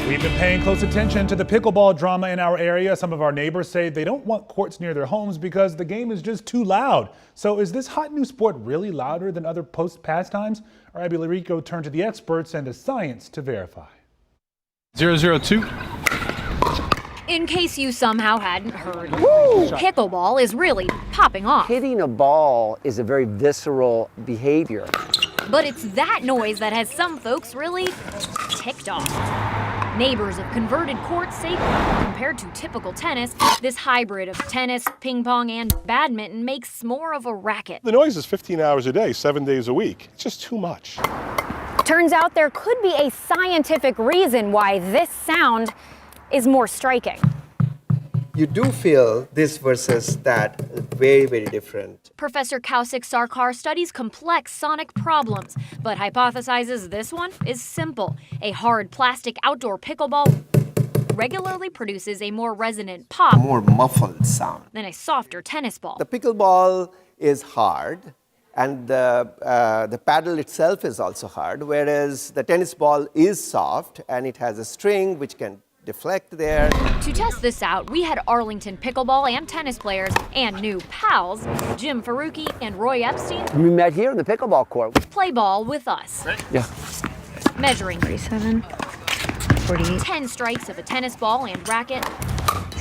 We've been paying close attention to the pickleball drama in our area. Some of our neighbors say they don't want courts near their homes because the game is just too loud. So is this hot new sport really louder than other pastimes? Our Abby Larico turned to the experts and to science to verify. 002. In case you somehow hadn't heard, pickleball is really popping off. Hitting a ball is a very visceral behavior. But it's that noise that has some folks really ticked off. Neighbors of converted courts say compared to typical tennis, this hybrid of tennis, ping pong, and badminton makes more of a racket. The noise is 15 hours a day, 7 days a week. It's just too much. Turns out there could be a scientific reason why this sound is more striking. You do feel this versus that very, very different. Professor Kaushik Sarkar studies complex sonic problems, but hypothesizes this one is simple. A hard plastic outdoor pickleball regularly produces a more resonant pop, More muffled sound. than a softer tennis ball. The pickleball is hard, and the paddle itself is also hard, whereas the tennis ball is soft, and it has a string which can deflect there. To test this out, we had Arlington pickleball and tennis players and new pals, Jim Faruqi and Roy Epstein, We met here in the pickleball court. play ball with us. Yeah. Measuring 47, 48, 10 strikes of a tennis ball and racket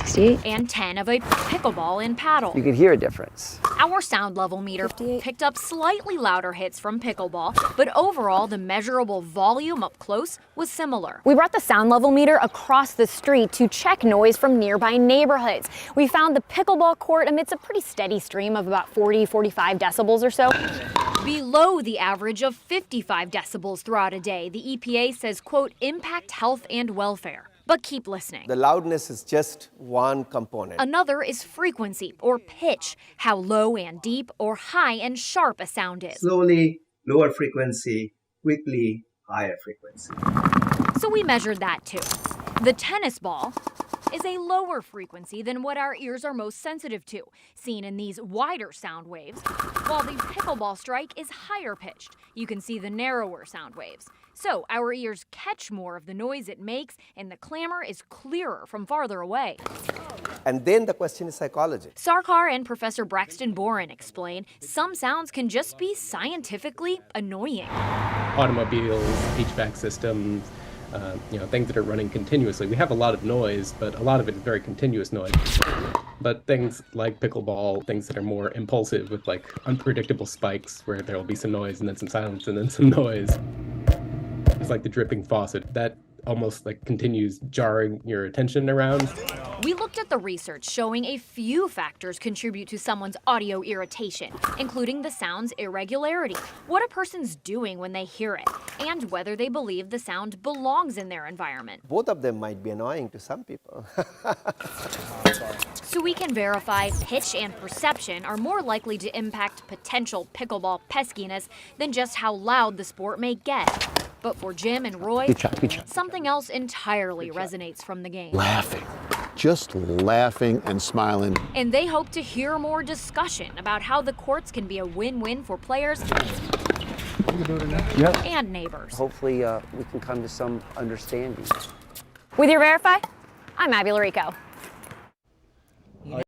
68. and 10 of a pickleball and paddle. You could hear a difference. Our sound level meter 58. picked up slightly louder hits from pickleball, but overall the measurable volume up close was similar. We brought the sound level meter across the street to check noise from nearby neighborhoods. We found the pickleball court emits a pretty steady stream of about 40, 45 decibels or so. Below the average of 55 decibels throughout a day, the EPA says, quote, impact health and welfare. But keep listening. The loudness is just one component. Another is frequency or pitch, how low and deep or high and sharp a sound is. Slowly, lower frequency, quickly, higher frequency. So we measured that too. The tennis ball is a lower frequency than what our ears are most sensitive to, seen in these wider sound waves, while the pickleball strike is higher pitched. You can see the narrower sound waves. So our ears catch more of the noise it makes, and the clamor is clearer from farther away. And then the question is psychology. Sarkar and Professor Braxton Boren explain some sounds can just be scientifically annoying. Automobiles, HVAC systems, things that are running continuously. We have a lot of noise, but a lot of it is very continuous noise. But things like pickleball, things that are more impulsive with like unpredictable spikes where there will be some noise and then some silence and then some noise. It's like the dripping faucet that almost like continues jarring your attention around. We looked at the research showing a few factors contribute to someone's audio irritation, including the sound's irregularity, what a person's doing when they hear it, and whether they believe the sound belongs in their environment. Both of them might be annoying to some people. So we can verify pitch and perception are more likely to impact potential pickleball peskiness than just how loud the sport may get. But for Jim and Roy, something else entirely resonates from the game. Laughing, just laughing and smiling. And they hope to hear more discussion about how the courts can be a win-win for players and neighbors. Hopefully we can come to some understanding. With your Verify, I'm Abby Larico.